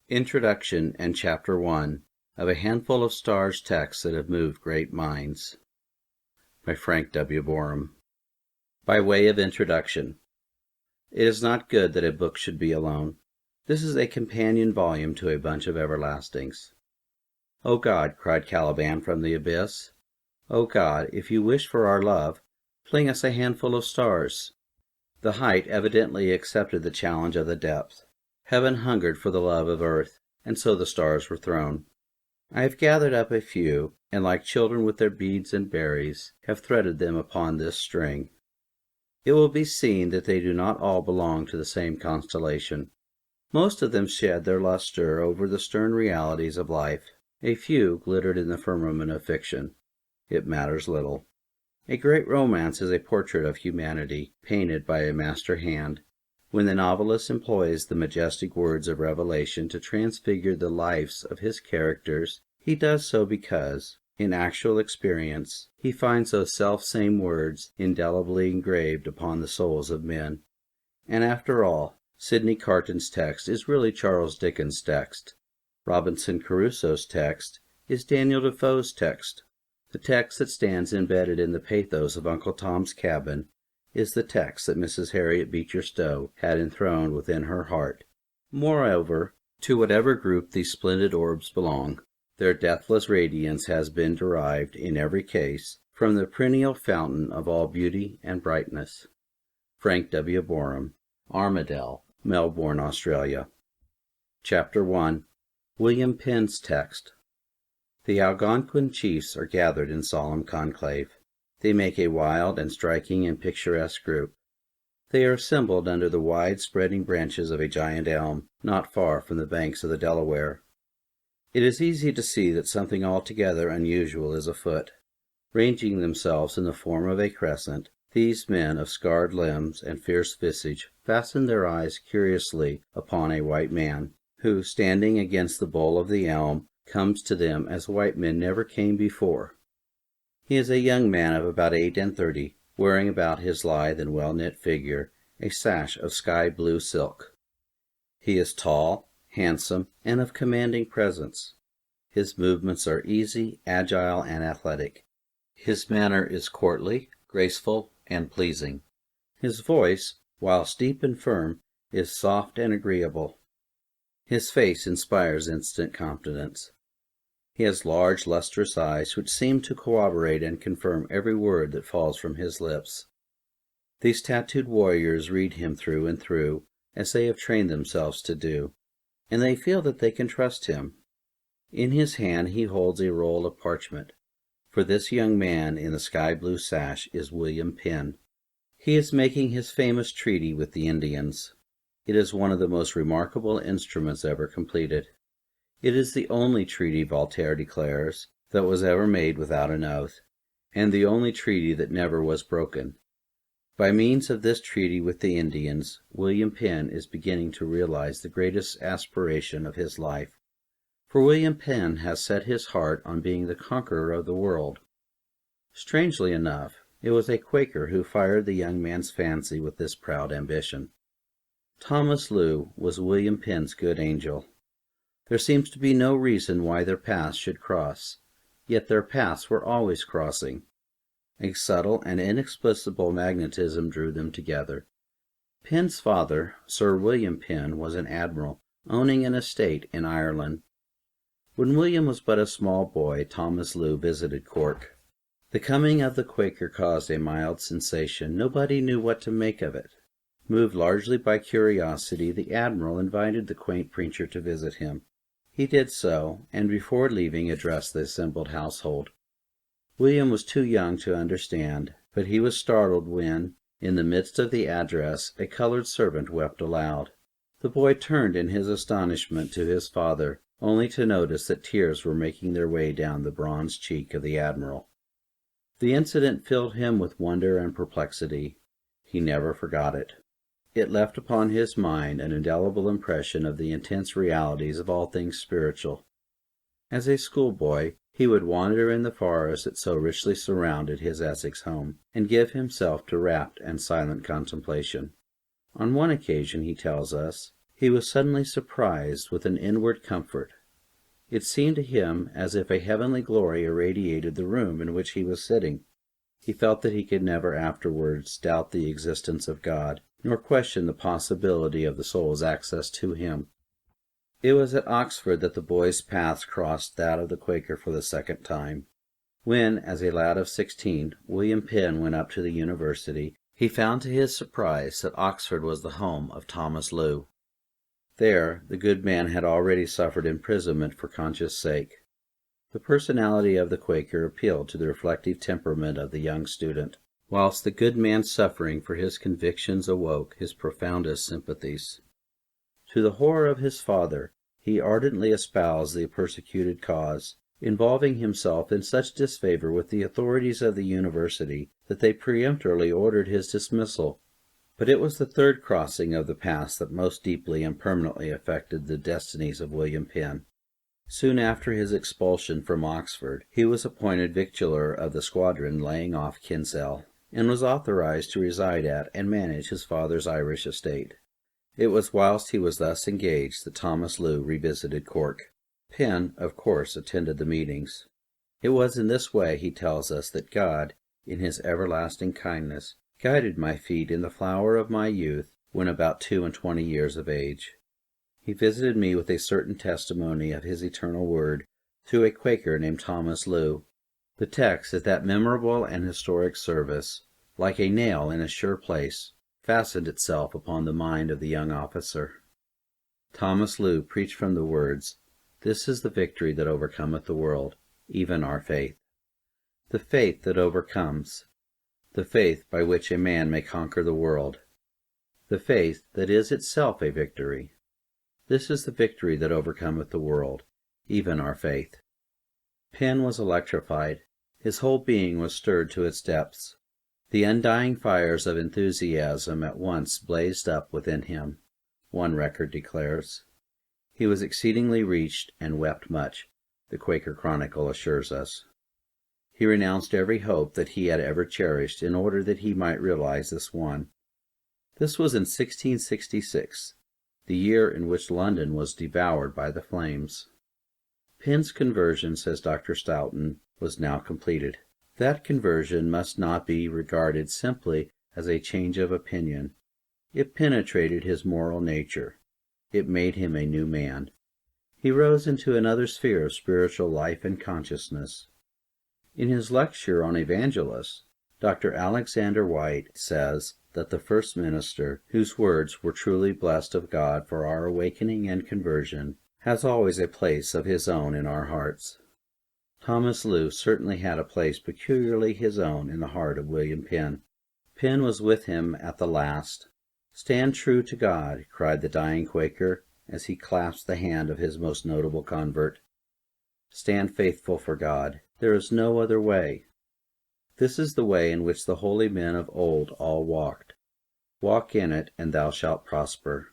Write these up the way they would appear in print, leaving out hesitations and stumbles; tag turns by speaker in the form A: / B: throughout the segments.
A: Introduction and Chapter 1 of A Handful of Stars Texts That Have Moved Great Minds by Frank W.Boreham. By way of introduction, it is not good that a book should be alone. This is a companion volume to a bunch of everlastings. O God, cried Caliban from the abyss, O God, if you wish for our love, fling us a handful of stars. The height evidently accepted the challenge of the depth. Heaven hungered for the love of earth, and so the stars were thrown. I have gathered up a few, and like children with their beads and berries, have threaded them upon this string. It will be seen that they do not all belong to the same constellation. Most of them shed their luster over the stern realities of life. A few glittered in the firmament of fiction. It matters little. A great romance is a portrait of humanity, painted by a master hand. When the novelist employs the majestic words of revelation to transfigure the lives of his characters, he does so because, in actual experience, he finds those self-same words indelibly engraved upon the souls of men. And after all, Sidney Carton's text is really Charles Dickens' text. Robinson Crusoe's text is Daniel Defoe's text. The text that stands embedded in the pathos of Uncle Tom's Cabin is the text that Mrs. Harriet Beecher Stowe had enthroned within her heart. Moreover, to whatever group these splendid orbs belong, their deathless radiance has been derived, in every case, from the perennial fountain of all beauty and brightness. Frank W. Boreham, Armadale, Melbourne, Australia. Chapter 1. William Penn's Text. The Algonquin chiefs are gathered in solemn conclave. They make a wild and striking and picturesque group. They are assembled under the wide-spreading branches of a giant elm, not far from the banks of the Delaware. It is easy to see that something altogether unusual is afoot. Ranging themselves in the form of a crescent, these men of scarred limbs and fierce visage fasten their eyes curiously upon a white man, who, standing against the bole of the elm, comes to them as white men never came before. He is a young man of about 38, wearing about his lithe and well-knit figure a sash of sky-blue silk. He is tall, handsome, and of commanding presence. His movements are easy, agile, and athletic. His manner is courtly, graceful, and pleasing. His voice, whilst deep and firm, is soft and agreeable. His face inspires instant confidence. He has large, lustrous eyes which seem to corroborate and confirm every word that falls from his lips. These tattooed warriors read him through and through, as they have trained themselves to do, and they feel that they can trust him. In his hand he holds a roll of parchment, for this young man in the sky-blue sash is William Penn. He is making his famous treaty with the Indians. It is one of the most remarkable instruments ever completed. It is the only treaty, Voltaire declares, that was ever made without an oath, and the only treaty that never was broken. By means of this treaty with the Indians, William Penn is beginning to realize the greatest aspiration of his life. For William Penn has set his heart on being the conqueror of the world. Strangely enough, it was a Quaker who fired the young man's fancy with this proud ambition. Thomas Lew was William Penn's good angel. There seems to be no reason why their paths should cross, yet their paths were always crossing. A subtle and inexplicable magnetism drew them together. Penn's father, Sir William Penn, was an admiral, owning an estate in Ireland. When William was but a small boy, Thomas Lew visited Cork. The coming of the Quaker caused a mild sensation. Nobody knew what to make of it. Moved largely by curiosity, the admiral invited the quaint preacher to visit him. He did so, and before leaving addressed the assembled household. William was too young to understand, but he was startled when, in the midst of the address, a colored servant wept aloud. The boy turned in his astonishment to his father, only to notice that tears were making their way down the bronze cheek of the admiral. The incident filled him with wonder and perplexity. He never forgot it. It left upon his mind an indelible impression of the intense realities of all things spiritual. As a schoolboy, he would wander in the forest that so richly surrounded his Essex home, and give himself to rapt and silent contemplation. On one occasion, he tells us, he was suddenly surprised with an inward comfort. It seemed to him as if a heavenly glory irradiated the room in which he was sitting. He felt that he could never afterwards doubt the existence of God, nor question the possibility of the soul's access to him. It was at Oxford that the boy's paths crossed that of the Quaker for the second time. When, as a lad of 16, William Penn went up to the university, he found to his surprise that Oxford was the home of Thomas Lew. There, the good man had already suffered imprisonment for conscience sake. The personality of the Quaker appealed to the reflective temperament of the young student, whilst the good man's suffering for his convictions awoke his profoundest sympathies. To the horror of his father, he ardently espoused the persecuted cause, involving himself in such disfavor with the authorities of the university that they peremptorily ordered his dismissal. But it was the third crossing of the paths that most deeply and permanently affected the destinies of William Penn. Soon after his expulsion from Oxford, he was appointed victualler of the squadron laying off Kinsale, and was authorized to reside at and manage his father's Irish estate. It was whilst he was thus engaged that Thomas Lew revisited Cork. Penn, of course, attended the meetings. It was in this way, he tells us, that God, in his everlasting kindness, guided my feet in the flower of my youth when about 22 years of age. He visited me with a certain testimony of his eternal word through a Quaker named Thomas Lew. The text at that memorable and historic service, like a nail in a sure place, fastened itself upon the mind of the young officer. Thomas Lew preached from the words, "This is the victory that overcometh the world, even our faith." The faith that overcomes, the faith by which a man may conquer the world, the faith that is itself a victory. This is the victory that overcometh the world, even our faith. Penn was electrified. His whole being was stirred to its depths. The undying fires of enthusiasm at once blazed up within him, one record declares. He was exceedingly reached and wept much, the Quaker Chronicle assures us. He renounced every hope that he had ever cherished in order that he might realize this one. This was in 1666, the year in which London was devoured by the flames. Penn's conversion, says Dr. Stoughton, was now completed. That conversion must not be regarded simply as a change of opinion. It penetrated his moral nature. It made him a new man. He rose into another sphere of spiritual life and consciousness. In his lecture on Evangelists, Dr. Alexander White says that the first minister, whose words were truly blessed of God for our awakening and conversion, has always a place of his own in our hearts. Thomas Lew certainly had a place peculiarly his own in the heart of William Penn. Penn was with him at the last. "Stand true to God," cried the dying Quaker, as he clasped the hand of his most notable convert. "Stand faithful for God. There is no other way. This is the way in which the holy men of old all walked. Walk in it, and thou shalt prosper.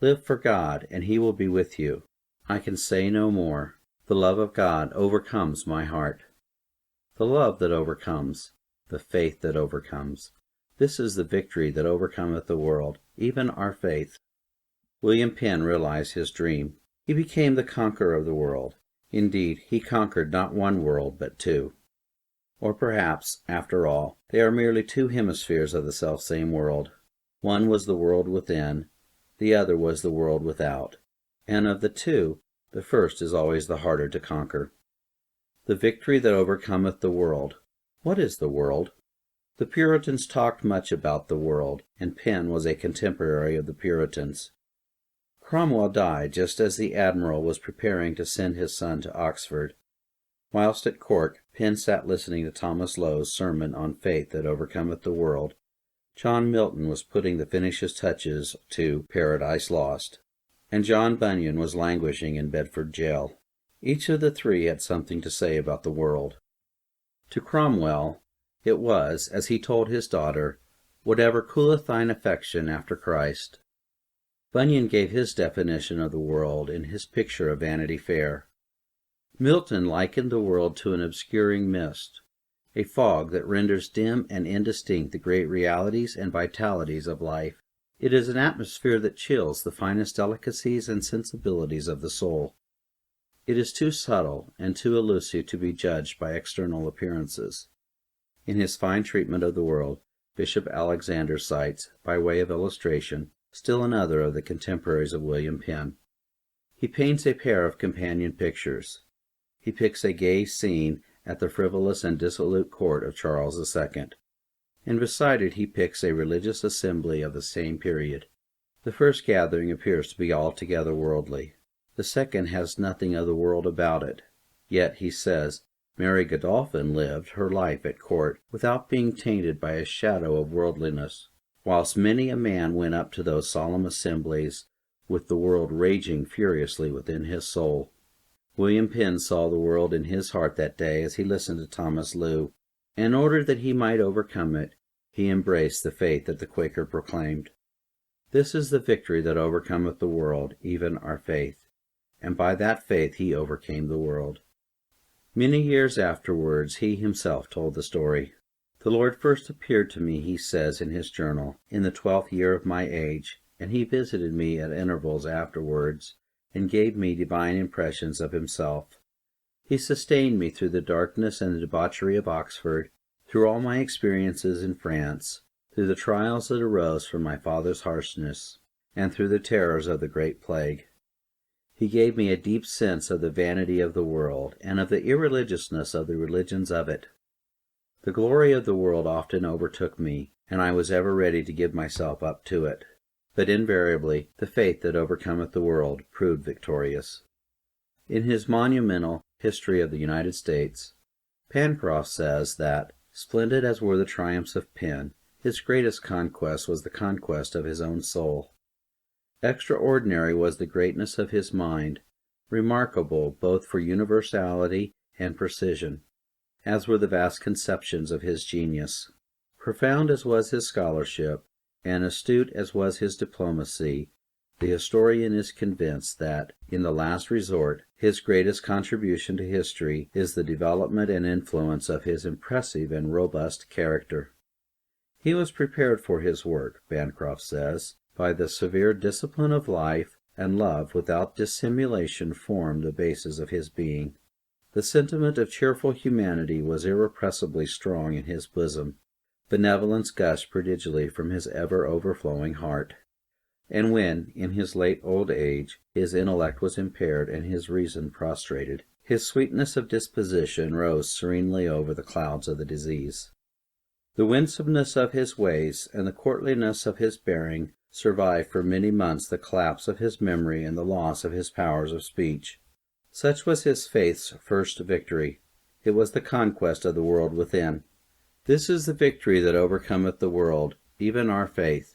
A: Live for God, and he will be with you. I can say no more. The love of God overcomes my heart." The love that overcomes, the faith that overcomes. This is the victory that overcometh the world, even our faith. William Penn realized his dream. He became the conqueror of the world. Indeed, he conquered not one world, but two. Or perhaps, after all, they are merely two hemispheres of the selfsame world. One was the world within, the other was the world without. And of the two, the first is always the harder to conquer. The victory that overcometh the world. What is the world? The Puritans talked much about the world, and Penn was a contemporary of the Puritans. Cromwell died just as the admiral was preparing to send his son to Oxford. Whilst at Cork, Penn sat listening to Thomas Low's sermon on faith that overcometh the world. John Milton was putting the finishing touches to Paradise Lost, and John Bunyan was languishing in Bedford jail. Each of the three had something to say about the world. To Cromwell, it was, as he told his daughter, "Whatever cooleth thine affection after Christ." Bunyan gave his definition of the world in his picture of Vanity Fair. Milton likened the world to an obscuring mist, a fog that renders dim and indistinct the great realities and vitalities of life. It is an atmosphere that chills the finest delicacies and sensibilities of the soul. It is too subtle and too elusive to be judged by external appearances. In his fine treatment of the world, Bishop Alexander cites, by way of illustration, still another of the contemporaries of William Penn. He paints a pair of companion pictures. He picks a gay scene at the frivolous and dissolute court of Charles II, and beside it he picks a religious assembly of the same period. The first gathering appears to be altogether worldly. The second has nothing of the world about it. Yet, he says, Mary Godolphin lived her life at court without being tainted by a shadow of worldliness, whilst many a man went up to those solemn assemblies with the world raging furiously within his soul. William Penn saw the world in his heart that day as he listened to Thomas Lew. In order that he might overcome it, he embraced the faith that the Quaker proclaimed. This is the victory that overcometh the world, even our faith. And by that faith he overcame the world. Many years afterwards he himself told the story. The Lord first appeared to me, he says in his journal, in the 12th year of my age, and he visited me at intervals afterwards, and gave me divine impressions of himself. He sustained me through the darkness and the debauchery of Oxford, through all my experiences in France, through the trials that arose from my father's harshness, and through the terrors of the Great Plague. He gave me a deep sense of the vanity of the world, and of the irreligiousness of the religions of it. The glory of the world often overtook me, and I was ever ready to give myself up to it. But invariably the faith that overcometh the world proved victorious. In his monumental History of the United States, Pencroft says that, splendid as were the triumphs of Penn, his greatest conquest was the conquest of his own soul. Extraordinary was the greatness of his mind, remarkable both for universality and precision, as were the vast conceptions of his genius. Profound as was his scholarship, and astute as was his diplomacy, the historian is convinced that, in the last resort, his greatest contribution to history is the development and influence of his impressive and robust character. He was prepared for his work, Bancroft says, by the severe discipline of life, and love without dissimulation formed the basis of his being. The sentiment of cheerful humanity was irrepressibly strong in his bosom. Benevolence gushed prodigally from his ever overflowing heart. And when, in his late old age, his intellect was impaired and his reason prostrated, his sweetness of disposition rose serenely over the clouds of the disease. The winsomeness of his ways and the courtliness of his bearing survived for many months the collapse of his memory and the loss of his powers of speech. Such was his faith's first victory. It was the conquest of the world within. This is the victory that overcometh the world, even our faith.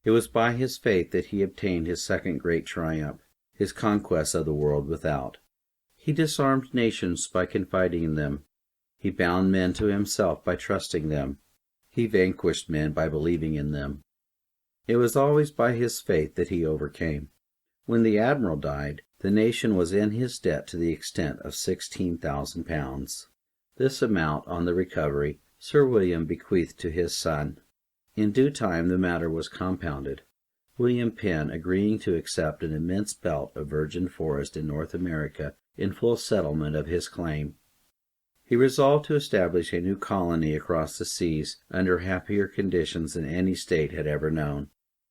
A: It was by his faith that he obtained his second great triumph, his conquest of the world without. He disarmed nations by confiding in them. He bound men to himself by trusting them. He vanquished men by believing in them. It was always by his faith that he overcame. When the admiral died, the nation was in his debt to the extent of £16,000. This amount, on the recovery, Sir William bequeathed to his son. In due time the matter was compounded, William Penn agreeing to accept an immense belt of virgin forest in North America in full settlement of his claim. He resolved to establish a new colony across the seas under happier conditions than any state had ever known.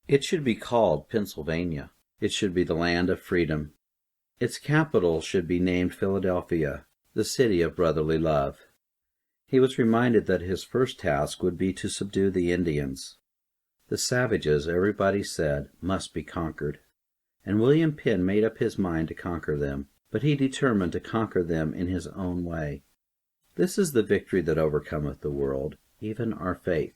A: It should be called Pennsylvania. It should be the land of freedom. Its capital should be named Philadelphia, the city of brotherly love. He was reminded that his first task would be to subdue the Indians. The savages, everybody said, must be conquered, and William Penn made up his mind to conquer them, but he determined to conquer them in his own way. This is the victory that overcometh the world, even our faith.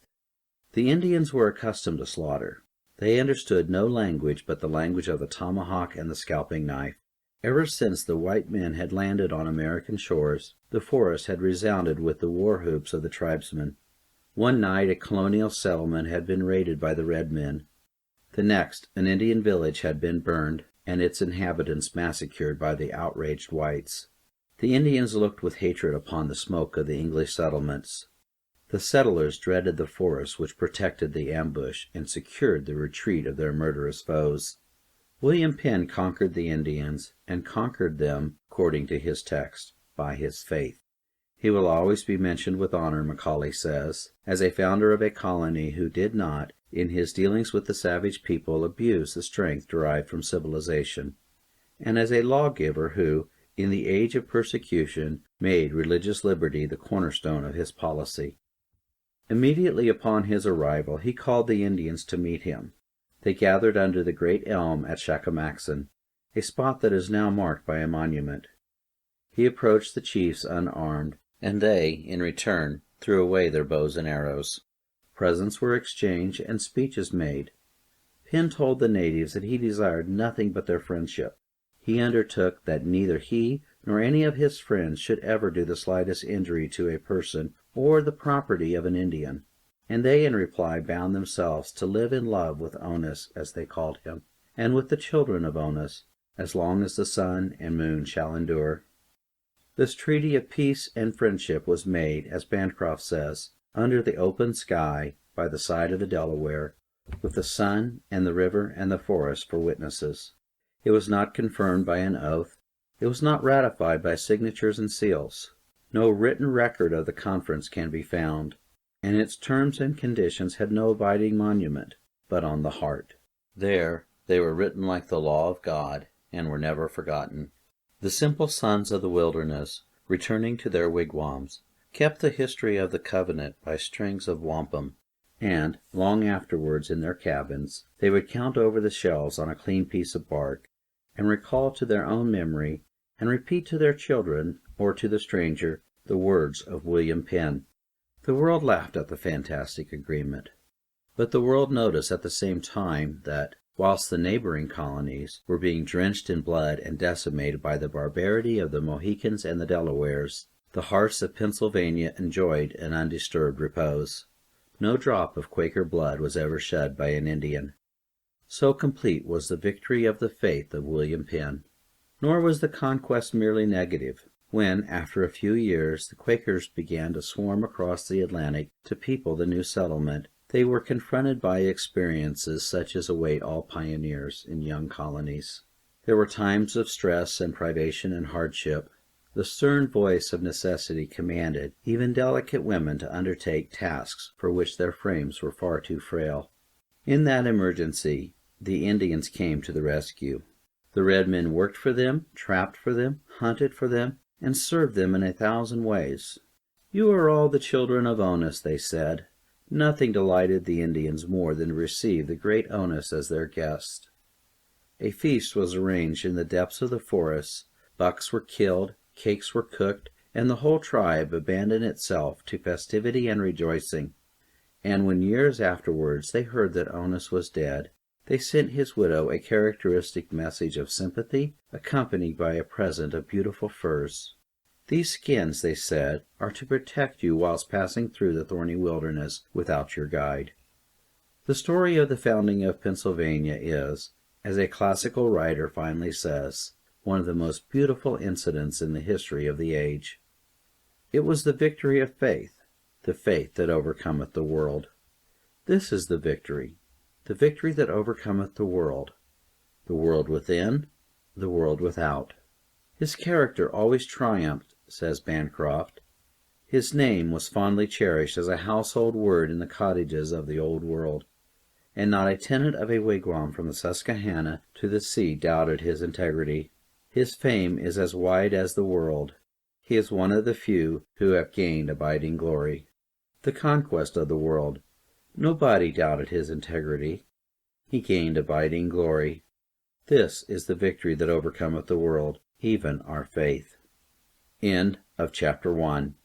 A: The Indians were accustomed to slaughter. They understood no language but the language of the tomahawk and the scalping knife. Ever since the white men had landed on American shores, the forest had resounded with the war whoops of the tribesmen. One night a colonial settlement had been raided by the red men. The next, an Indian village had been burned, and its inhabitants massacred by the outraged whites. The Indians looked with hatred upon the smoke of the English settlements. The settlers dreaded the forest which protected the ambush and secured the retreat of their murderous foes. William Penn conquered the Indians, and conquered them, according to his text, by his faith. He will always be mentioned with honor, Macaulay says, as a founder of a colony who did not, in his dealings with the savage people, abuse the strength derived from civilization, and as a lawgiver who, in the age of persecution, made religious liberty the cornerstone of his policy. Immediately upon his arrival, he called the Indians to meet him. They gathered under the great elm at Shakamaxon, a spot that is now marked by a monument. He approached the chiefs unarmed, and they, in return, threw away their bows and arrows. Presents were exchanged and speeches made. Penn told the natives that he desired nothing but their friendship. He undertook that neither he nor any of his friends should ever do the slightest injury to a person or the property of an Indian, and they in reply bound themselves to live in love with Onus, as they called him, and with the children of Onus, as long as the sun and moon shall endure. This treaty of peace and friendship was made, as Bancroft says, under the open sky by the side of the Delaware, with the sun and the river and the forest for witnesses. It was not confirmed by an oath. It was not ratified by signatures and seals. No written record of the conference can be found, and its terms and conditions had no abiding monument, but on the heart. There they were written like the law of God, and were never forgotten. The simple sons of the wilderness, returning to their wigwams, kept the history of the covenant by strings of wampum, and, long afterwards in their cabins, they would count over the shells on a clean piece of bark, and recall to their own memory, and repeat to their children, or to the stranger, the words of William Penn. The world laughed at the fantastic agreement, but the world noticed at the same time that, whilst the neighboring colonies were being drenched in blood and decimated by the barbarity of the Mohicans and the Delawares, the hearts of Pennsylvania enjoyed an undisturbed repose. No drop of Quaker blood was ever shed by an Indian. So complete was the victory of the faith of William Penn. Nor was the conquest merely negative. When, after a few years, the Quakers began to swarm across the Atlantic to people the new settlement, they were confronted by experiences such as await all pioneers in young colonies. There were times of stress and privation and hardship. The stern voice of necessity commanded even delicate women to undertake tasks for which their frames were far too frail. In that emergency, the Indians came to the rescue. The red men worked for them, trapped for them, hunted for them, and served them in 1,000 ways. "You are all the children of Onus," they said. Nothing delighted the Indians more than to receive the great Onus as their guest. A feast was arranged in the depths of the forest, bucks were killed, cakes were cooked, and the whole tribe abandoned itself to festivity and rejoicing. And when years afterwards they heard that Onus was dead, they sent his widow a characteristic message of sympathy, accompanied by a present of beautiful furs. "These skins," they said, "are to protect you whilst passing through the thorny wilderness without your guide." The story of the founding of Pennsylvania is, as a classical writer finely says, one of the most beautiful incidents in the history of the age. It was the victory of faith, the faith that overcometh the world. This is the victory that overcometh the world within, the world without. His character always triumphed, says Bancroft. His name was fondly cherished as a household word in the cottages of the Old World, and not a tenant of a wigwam from the Susquehanna to the sea doubted his integrity. His fame is as wide as the world. He is one of the few who have gained abiding glory. The conquest of the world. Nobody doubted his integrity. He gained abiding glory. This is the victory that overcometh the world, even our faith. End of chapter 1.